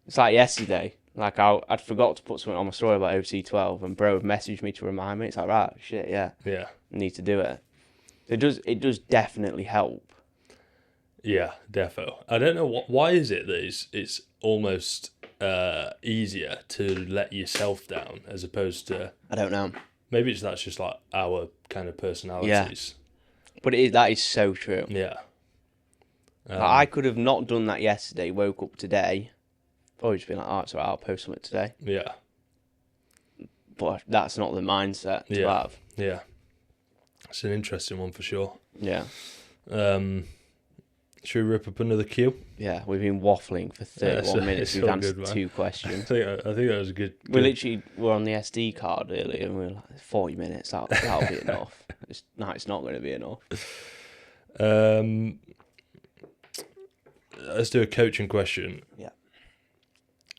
Speaker 2: It's like yesterday. Like I'd forgot to put something on my story about OC12 and bro had messaged me to remind me. It's like, right, shit, yeah.
Speaker 1: Yeah.
Speaker 2: I need to do it. It does definitely help.
Speaker 1: Yeah, defo. I don't know why is it that it's almost easier to let yourself down as opposed to,
Speaker 2: I don't know.
Speaker 1: Maybe that's just like our kind of personalities.
Speaker 2: Yeah. But that is so true.
Speaker 1: Yeah.
Speaker 2: I could have not done that yesterday, woke up today, probably just been like, oh, it's alright, I'll post something today.
Speaker 1: Yeah.
Speaker 2: But that's not the mindset to have.
Speaker 1: Yeah. It's an interesting one for sure.
Speaker 2: Yeah.
Speaker 1: Should we rip up another queue?
Speaker 2: Yeah, we've been waffling for 31 minutes. We've answered
Speaker 1: good,
Speaker 2: 2 questions.
Speaker 1: I think that was a good.
Speaker 2: We were on the SD card earlier and we were like, 40 minutes, that'll be enough. It's not going to be enough.
Speaker 1: Let's do a coaching question.
Speaker 2: Yeah.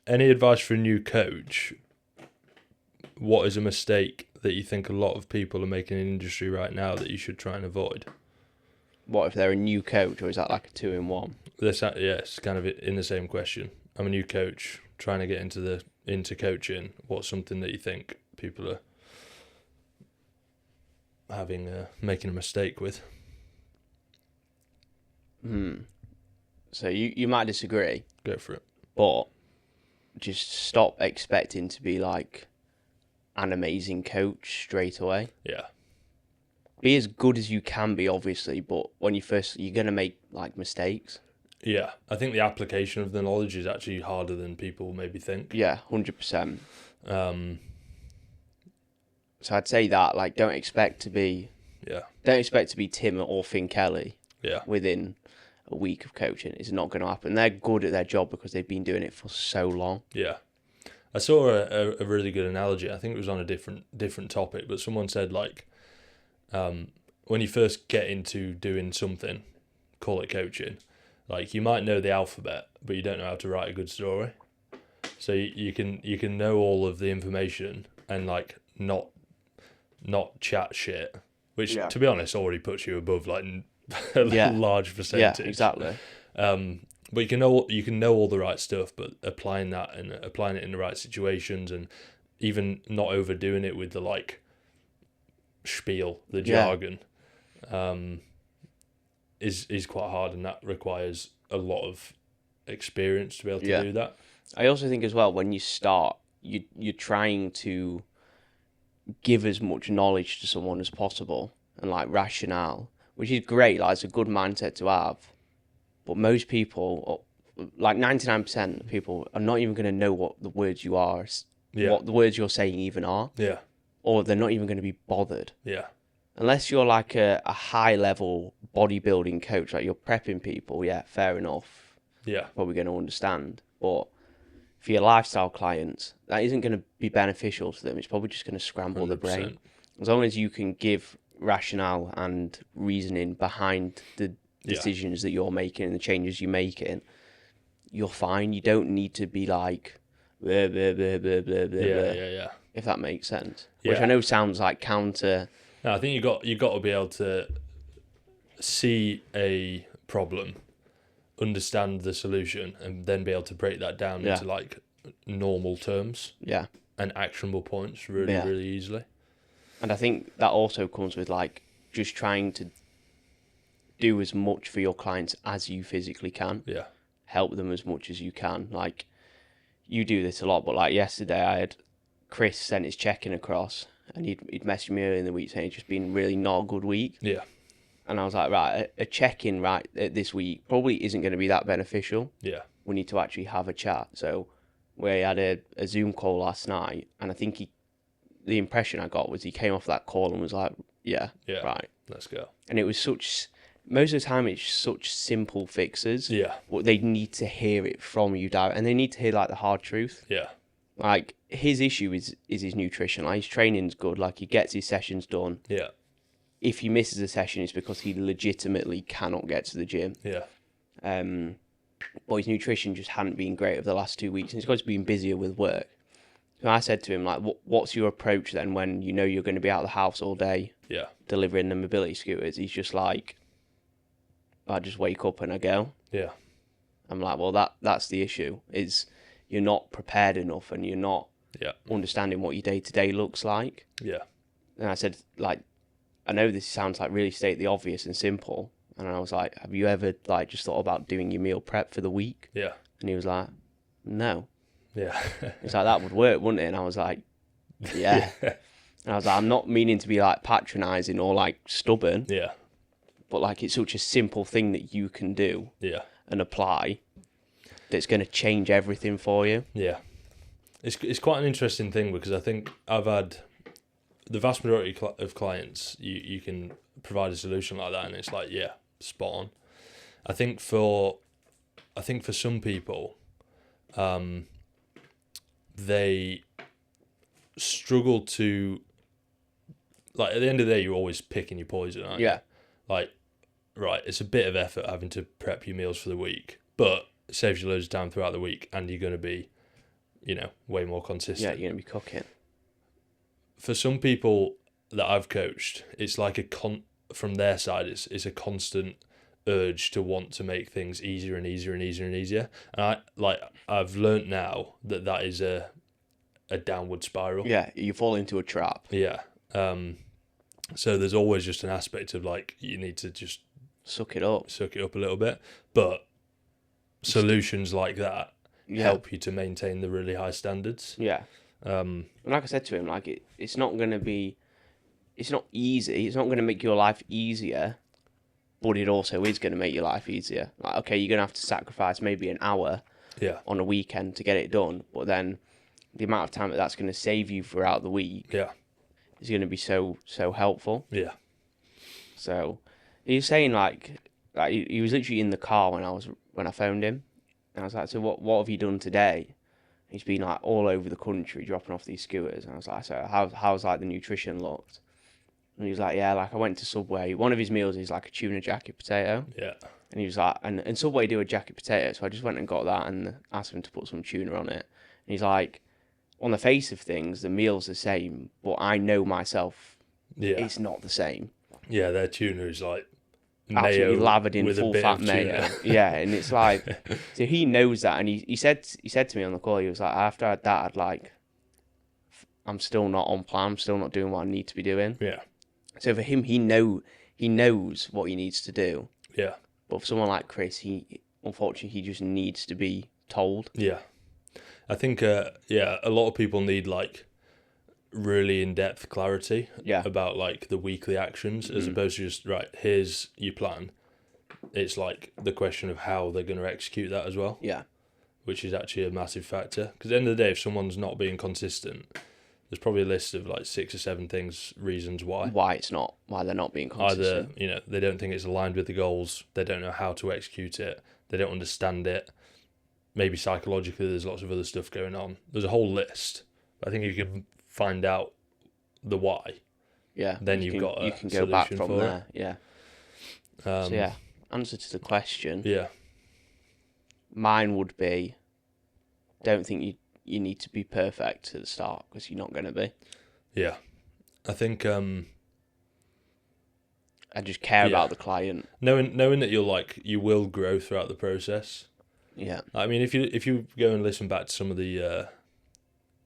Speaker 1: Any advice for a new coach? What is a mistake that you think a lot of people are making in the industry right now that you should try and avoid?
Speaker 2: What if they're a new coach, or is that like a 2-in-1?
Speaker 1: It's kind of in the same question. I'm a new coach trying to get into coaching. What's something that you think people are making a mistake with?
Speaker 2: So you might disagree.
Speaker 1: Go for it.
Speaker 2: But just stop expecting to be like an amazing coach straight away.
Speaker 1: Yeah.
Speaker 2: Be as good as you can be, obviously, but when you're going to make like mistakes.
Speaker 1: Yeah, I think the application of the knowledge is actually harder than people maybe think.
Speaker 2: Yeah, 100%. So I'd say that, like, don't expect to be Tim or Finn Kelly within a week of coaching. It's not going to happen. They're good at their job because they've been doing it for so long.
Speaker 1: Yeah. I saw a really good analogy. I think it was on a different topic, but someone said, like, when you first get into doing something, call it coaching, like, you might know the alphabet, but you don't know how to write a good story. So you can know all of the information and, like, not chat shit, which, to be honest, already puts you above, like, a large percentage.
Speaker 2: Yeah, exactly.
Speaker 1: But you can know all the right stuff, but applying it in the right situations, and even not overdoing it with the, like, spiel, the jargon, is quite hard, and that requires a lot of experience to be able to do that.
Speaker 2: I also think as well, when you start, you're trying to give as much knowledge to someone as possible and, like, rationale, which is great. Like, it's a good mindset to have. But most people, like 99% of people, are not even going to know what the words what the words you're saying even are.
Speaker 1: Yeah.
Speaker 2: Or they're not even going to be bothered.
Speaker 1: Yeah.
Speaker 2: Unless you're like a high-level bodybuilding coach, like you're prepping people, fair enough.
Speaker 1: Yeah.
Speaker 2: Probably going to understand. But for your lifestyle clients, that isn't going to be beneficial to them. It's probably just going to scramble 100%. The brain. As long as you can give rationale and reasoning behind the decisions that you're making and the changes you're making, you're fine. You don't need to be like blah, blah, blah, blah, blah, blah,
Speaker 1: Yeah.
Speaker 2: If that makes sense. Which I know sounds like counter.
Speaker 1: No, I think you got to be able to see a problem, understand the solution, and then be able to break that down into, like, normal terms.
Speaker 2: Yeah.
Speaker 1: And actionable points really easily.
Speaker 2: And I think that also comes with, like, just trying to do as much for your clients as you physically can.
Speaker 1: Yeah.
Speaker 2: Help them as much as you can. Like, you do this a lot, but, like, yesterday I had Chris sent his check-in across, and he'd messaged me earlier in the week saying it's just been really not a good week.
Speaker 1: Yeah.
Speaker 2: And I was like, right, a check-in this week probably isn't going to be that beneficial.
Speaker 1: Yeah.
Speaker 2: We need to actually have a chat. So we had a Zoom call last night, and I think the impression I got was he came off that call and was like, right,
Speaker 1: let's go.
Speaker 2: And it was most of the time it's such simple fixes.
Speaker 1: Yeah.
Speaker 2: But they need to hear it from you direct, and they need to hear, like, the hard truth.
Speaker 1: Yeah.
Speaker 2: Like, his issue is his nutrition. Like, his training's good. Like, he gets his sessions done.
Speaker 1: Yeah.
Speaker 2: If he misses a session, it's because he legitimately cannot get to the gym.
Speaker 1: Yeah.
Speaker 2: But his nutrition just hadn't been great over the last 2 weeks, and he's got been busier with work. So I said to him, like, what's your approach then when you know you're going to be out of the house all day delivering the mobility scooters? He's just like, I just wake up and I go.
Speaker 1: Yeah.
Speaker 2: I'm like, well, that's the issue, is you're not prepared enough and you're not understanding what your day-to-day looks like.
Speaker 1: Yeah.
Speaker 2: And I said, like, I know this sounds like really state the obvious and simple. And I was like, have you ever, like, just thought about doing your meal prep for the week?
Speaker 1: Yeah.
Speaker 2: And he was like, no.
Speaker 1: Yeah.
Speaker 2: It's like, that would work, wouldn't it? And I was like, yeah. And I was like, I'm not meaning to be, like, patronising or, like, stubborn.
Speaker 1: Yeah.
Speaker 2: But, like, it's such a simple thing that you can do and apply that's going to change everything for you.
Speaker 1: Yeah. It's quite an interesting thing, because I think I've had the vast majority of clients, you can provide a solution like that and it's like, yeah, spot on. I think for some people, they struggle to, like, at the end of the day, you're always picking your poison, aren't you?
Speaker 2: Yeah.
Speaker 1: Like, right, it's a bit of effort having to prep your meals for the week, but it saves you loads of time throughout the week, and you're going to be, way more consistent.
Speaker 2: Yeah, you're going to be cooking.
Speaker 1: For some people that I've coached, it's like from their side, it's a constant urge to want to make things easier and easier and easier and easier. And I've learnt now that is a downward spiral.
Speaker 2: Yeah, you fall into a trap.
Speaker 1: Yeah. So there's always just an aspect of, like, you need to just
Speaker 2: suck it up
Speaker 1: a little bit. But solutions like that,
Speaker 2: Yeah.
Speaker 1: you to maintain the really high standards.
Speaker 2: Yeah.
Speaker 1: Um,
Speaker 2: And like I said to him, like it's not going to be, it's not easy. It's not going to make your life easier, but it also is going to make your life easier. Like, okay, you're going to have to sacrifice maybe an hour
Speaker 1: yeah,
Speaker 2: on a weekend to get it done, but then the amount of time that's going to save you throughout the week
Speaker 1: yeah,
Speaker 2: is going to be so helpful.
Speaker 1: yeah,
Speaker 2: So he was saying like he was literally in the car when I phoned him, and I was like, so what have you done today? He's been like all over the country dropping off these scooters, and I was like, so how's like the nutrition looked? And he was like, yeah, like I went to Subway. One of his meals is like a tuna jacket potato.
Speaker 1: yeah,
Speaker 2: And he was like, and Subway do a jacket potato, so I just went and got that and asked him to put some tuna on it. And he's like, on the face of things, the meal's the same, but I know myself,
Speaker 1: yeah.
Speaker 2: it's not the same.
Speaker 1: Yeah, their tuna is like
Speaker 2: Absolutely
Speaker 1: mayo
Speaker 2: lathered in
Speaker 1: with a
Speaker 2: full
Speaker 1: bit
Speaker 2: fat
Speaker 1: of
Speaker 2: mayo.
Speaker 1: tuna.
Speaker 2: Yeah, and it's like, so he knows that, and he said to me on the call, he was like, after I had that, I'd like, I'm still not on plan, I'm still not doing what I need to be doing.
Speaker 1: Yeah,
Speaker 2: So for him, he knows what he needs to do.
Speaker 1: yeah,
Speaker 2: But for someone like Chris, unfortunately he just needs to be told.
Speaker 1: yeah. I think a lot of people need like really in-depth clarity about like the weekly actions as opposed to just right, here's your plan. It's like the question of how they're going to execute that as well.
Speaker 2: Yeah.
Speaker 1: Which is actually a massive factor, because at the end of the day, if someone's not being consistent, there's probably a list of like 6 or 7 reasons why
Speaker 2: Why they're not being consistent.
Speaker 1: Either they don't think it's aligned with the goals, they don't know how to execute it, they don't understand it, maybe psychologically there's lots of other stuff going on. There's a whole list. I think if you can find out the why, then you can go back from there.
Speaker 2: Yeah. So yeah, answer to the question.
Speaker 1: Yeah.
Speaker 2: Mine would be, don't think you need to be perfect at the start, because you're not going to be.
Speaker 1: Yeah. I think
Speaker 2: I just care about the client.
Speaker 1: Knowing that you will grow throughout the process.
Speaker 2: Yeah.
Speaker 1: I mean, if you go and listen back to some of the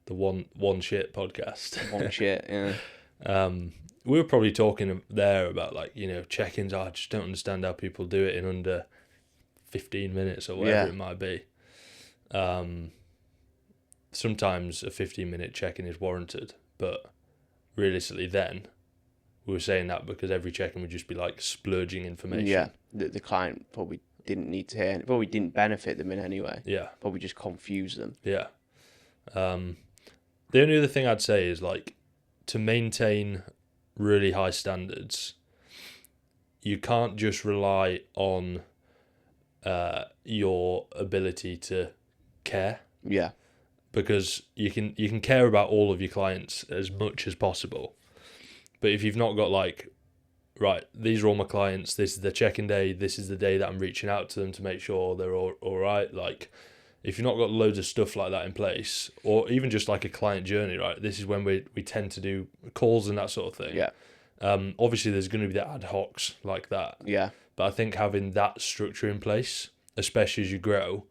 Speaker 1: one shit podcast.
Speaker 2: One shit, yeah.
Speaker 1: We were probably talking there about like, check-ins. I just don't understand how people do it in under 15 minutes or whatever it might be. Sometimes a 15-minute check-in is warranted, but realistically then, we were saying that because every check-in would just be like splurging information.
Speaker 2: Yeah, the client probably didn't need to hear, it probably didn't benefit them in any way.
Speaker 1: Yeah.
Speaker 2: Probably just confuse them.
Speaker 1: Yeah. The only other thing I'd say is like, to maintain really high standards, you can't just rely on your ability to care.
Speaker 2: Yeah.
Speaker 1: Because you can care about all of your clients as much as possible, but if you've not got like, right, these are all my clients, this is the check-in day, this is the day that I'm reaching out to them to make sure they're all right, like if you've not got loads of stuff like that in place, or even just like a client journey, right, this is when we tend to do calls and that sort of thing.
Speaker 2: Yeah.
Speaker 1: Obviously there's going to be the ad hocs like that.
Speaker 2: Yeah.
Speaker 1: But I think having that structure in place, especially as you grow,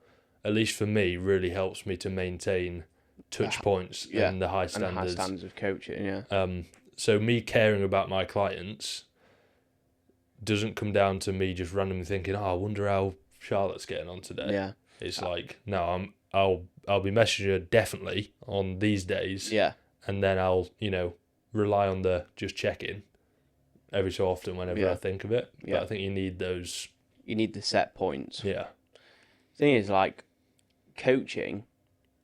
Speaker 1: at least for me, really helps me to maintain touch points and the high standards.
Speaker 2: And high standards of coaching, yeah.
Speaker 1: So me caring about my clients doesn't come down to me just randomly thinking, I wonder how Charlotte's getting on today.
Speaker 2: Yeah.
Speaker 1: It's like, no, I'll be messaging her definitely on these days.
Speaker 2: Yeah.
Speaker 1: And then I'll, rely on the just check-in every so often whenever I think of it.
Speaker 2: Yeah.
Speaker 1: But I think you need those.
Speaker 2: You need the set points.
Speaker 1: Yeah.
Speaker 2: The thing is, like, coaching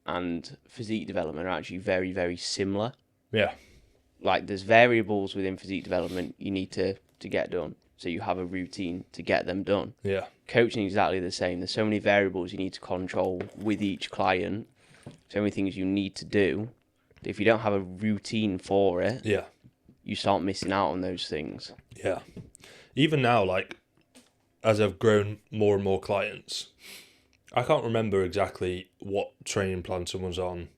Speaker 2: and physique development are actually very, very similar.
Speaker 1: Yeah.
Speaker 2: Like, there's variables within physique development you need to get done, so you have a routine to get them done.
Speaker 1: Yeah.
Speaker 2: Coaching is exactly the same. There's so many variables you need to control with each client, so many things you need to do. If you don't have a routine for it, you start missing out on those things.
Speaker 1: Yeah. Even now, like, as I've grown more and more clients, I can't remember exactly what training plan someone's on,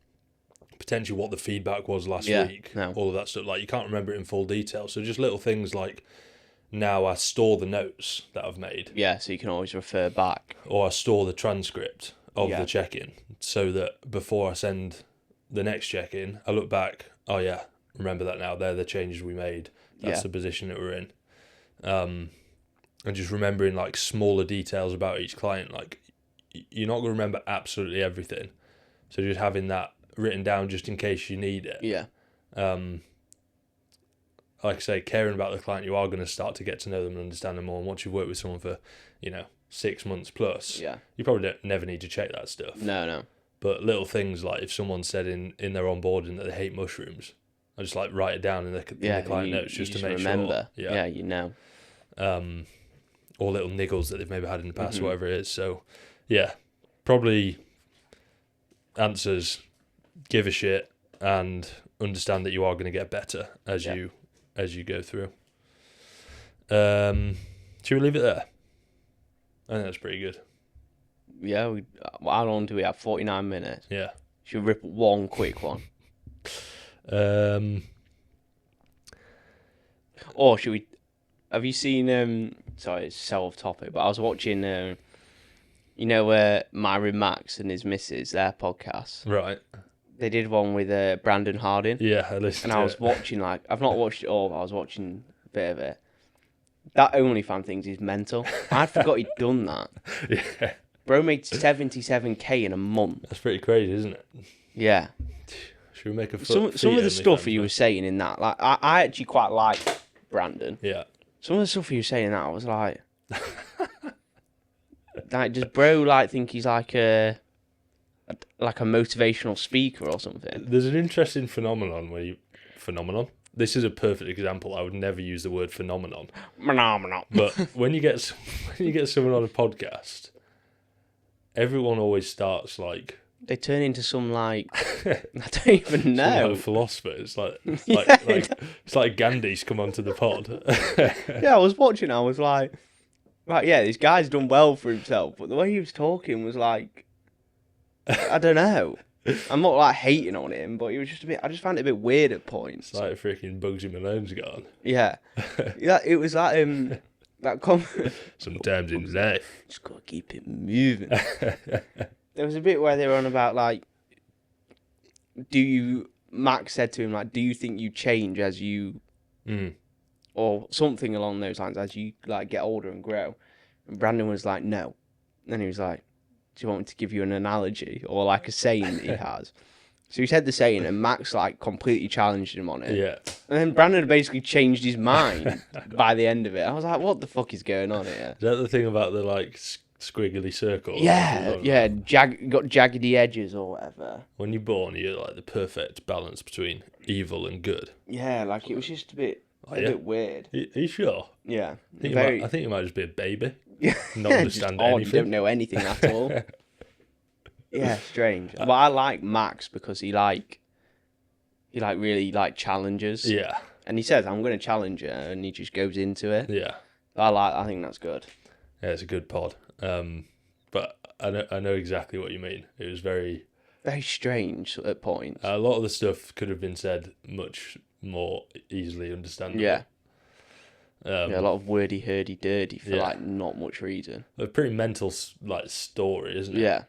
Speaker 1: potentially what the feedback was last week, all of that stuff. Like, you can't remember it in full detail. So just little things like, now I store the notes that I've made.
Speaker 2: Yeah, so you can always refer back.
Speaker 1: Or I store the transcript of the check-in, so that before I send the next check-in, I look back, oh yeah, remember that now, they're the changes we made. That's the position that we're in. And just remembering like smaller details about each client, like, you're not going to remember absolutely everything. So just having that written down just in case you need it.
Speaker 2: Yeah.
Speaker 1: Like I say, caring about the client, you are going to start to get to know them and understand them more. And once you've worked with someone for, 6 months plus, you probably never need to check that stuff.
Speaker 2: No.
Speaker 1: But little things like if someone said in their onboarding that they hate mushrooms, I just like write it down in the client notes just to make
Speaker 2: remember.
Speaker 1: sure.
Speaker 2: Yeah, you know.
Speaker 1: Or little niggles that they've maybe had in the past, whatever it is. So, yeah, probably answers, give a shit, and understand that you are going to get better as you go through. Should we leave it there? I think that's pretty good.
Speaker 2: Yeah, how long do we have? 49 minutes.
Speaker 1: Yeah.
Speaker 2: Should we rip one quick one? Or should we... Have you seen... sorry, it's so off topic, but I was watching... Myron Max and his missus, their podcast.
Speaker 1: Right.
Speaker 2: They did one with Brandon Harding.
Speaker 1: Yeah, I listened
Speaker 2: and I was watching, I've not watched it all, but I was watching a bit of it. That OnlyFans thing is mental. I forgot he'd done that.
Speaker 1: Yeah.
Speaker 2: Bro made 77k in a month.
Speaker 1: That's pretty crazy, isn't it?
Speaker 2: Yeah.
Speaker 1: Should we make a
Speaker 2: some of the stuff he was saying in that, I actually quite like Brandon.
Speaker 1: Yeah.
Speaker 2: Some of the stuff he was saying in that, I was like... does bro, think he's like a motivational speaker or something?
Speaker 1: There's an interesting phenomenon Phenomenon? This is a perfect example. I would never use the word phenomenon. But when you get someone on a podcast, everyone always starts like...
Speaker 2: They turn into some, I don't even know.
Speaker 1: Some philosopher. It's it's like Gandhi's come onto the pod.
Speaker 2: Yeah, I was watching, I was like, right, yeah, this guy's done well for himself, but the way he was talking was like, I don't know. I'm not hating on him, but it was just I just found it a bit weird at points.
Speaker 1: It's like freaking Bugsy Malone's gone.
Speaker 2: Yeah. Yeah, it was that
Speaker 1: sometimes in life.
Speaker 2: Just gotta keep it moving. There was a bit where they were on about Max said to him, do you think you change as you or something along those lines as you get older and grow? And Brandon was like, no. And he was like, do you want me to give you an analogy or a saying that he has? So he said the saying and Max completely challenged him on it.
Speaker 1: Yeah.
Speaker 2: And then Brandon basically changed his mind by the end of it. I was like, what the fuck is going on here?
Speaker 1: Is that the thing about the squiggly circle?
Speaker 2: Yeah, yeah, got jaggedy edges or whatever.
Speaker 1: When you're born, you're the perfect balance between evil and good.
Speaker 2: Yeah, it was just a bit weird.
Speaker 1: Are you sure?
Speaker 2: Yeah.
Speaker 1: I think you might just be a baby.
Speaker 2: Yeah.
Speaker 1: Not understand anything.
Speaker 2: You don't know anything at all. Yeah, strange. But I like Max because he really challenges.
Speaker 1: Yeah.
Speaker 2: And he says, I'm going to challenge you, and he just goes into it.
Speaker 1: Yeah.
Speaker 2: I think that's good.
Speaker 1: Yeah, it's a good pod. But I know exactly what you mean. It was very
Speaker 2: strange at points.
Speaker 1: A lot of the stuff could have been said much more easily understandable.
Speaker 2: Yeah. A lot of wordy, hurdy-dirty for not much reason.
Speaker 1: A pretty mental story, isn't it?
Speaker 2: Yeah.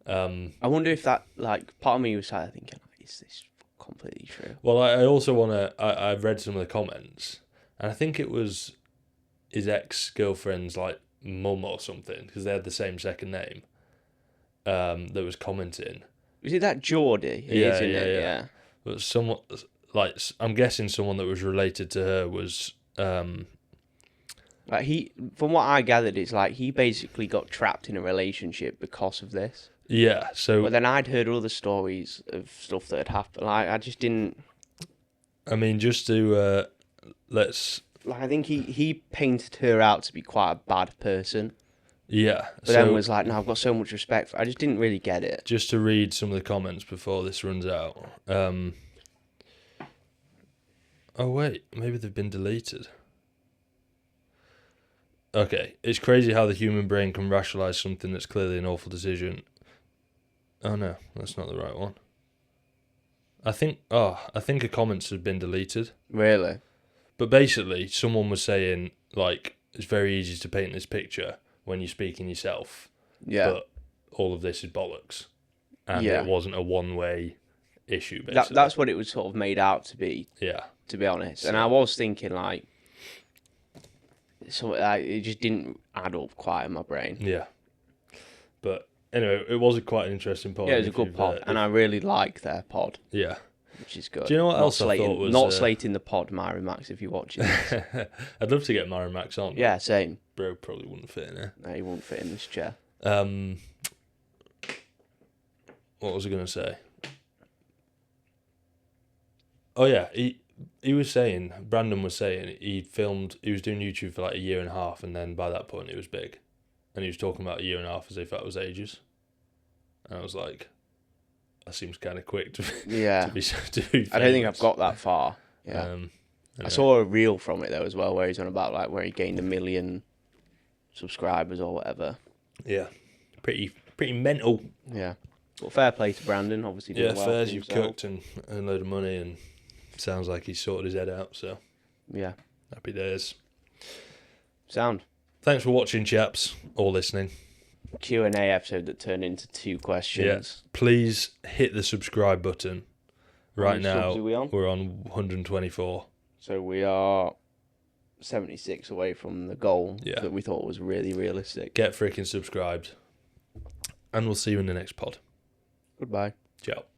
Speaker 2: I wonder if that part of me was thinking, is this completely true?
Speaker 1: Well, I also want to. I've read some of the comments, and I think it was his ex-girlfriend's mum or something because they had the same second name. That was commenting.
Speaker 2: Was it that Geordie?
Speaker 1: Yeah. But someone I'm guessing someone that was related to her was.
Speaker 2: From what I gathered, it's he basically got trapped in a relationship because of this.
Speaker 1: Yeah, so...
Speaker 2: But then I'd heard other stories of stuff that had happened. I just didn't...
Speaker 1: I mean, just to... let's...
Speaker 2: I think he painted her out to be quite a bad person.
Speaker 1: Yeah.
Speaker 2: But then was no, I've got so much respect for... I just didn't really get it.
Speaker 1: Just to read some of the comments before this runs out. Oh, wait. Maybe they've been deleted. Okay. It's crazy how the human brain can rationalise something that's clearly an awful decision. Oh, no. That's not the right one. I think the comments have been deleted.
Speaker 2: Really?
Speaker 1: But basically, someone was saying, it's very easy to paint this picture when you're speaking yourself.
Speaker 2: Yeah.
Speaker 1: But all of this is bollocks. And it wasn't a one-way issue, basically.
Speaker 2: That's what it was sort of made out to be.
Speaker 1: Yeah.
Speaker 2: To be honest. So, and I was thinking, it just didn't add up quite in my brain.
Speaker 1: Yeah. But anyway, it was quite an interesting pod.
Speaker 2: Yeah, it was a good pod, and I really like their pod.
Speaker 1: Yeah.
Speaker 2: Which is good.
Speaker 1: Do you know what else I thought was...
Speaker 2: Not slating the pod, Mary Max, if you're watching this.
Speaker 1: I'd love to get Mary Max on.
Speaker 2: Yeah, same.
Speaker 1: Bro probably wouldn't fit in here.
Speaker 2: No, he won't fit in this chair.
Speaker 1: What was I going to say? Oh, yeah. He was saying, Brandon was saying, he was doing YouTube for like a year and a half, and then by that point it was big. And he was talking about a year and a half as if that was ages. And I was like, that seems kind of quick to be
Speaker 2: I don't think I've got that far. Yeah. Anyway. I saw a reel from it though as well, where he's on about like where he gained 1 million subscribers or whatever.
Speaker 1: Yeah, pretty mental.
Speaker 2: Yeah, but fair play to Brandon, obviously. Doing well
Speaker 1: fairs you've cooked and a load of money, and sounds like he's sorted his head out. So
Speaker 2: yeah,
Speaker 1: happy days.
Speaker 2: Sound.
Speaker 1: Thanks for watching, chaps, or listening.
Speaker 2: Q&A episode that turned into 2 questions.
Speaker 1: Yeah. Please hit the subscribe button. Right now,
Speaker 2: we're
Speaker 1: on 124.
Speaker 2: So we are 76 away from the goal that we thought was really realistic.
Speaker 1: Get freaking subscribed. And we'll see you in the next pod.
Speaker 2: Goodbye.
Speaker 1: Ciao.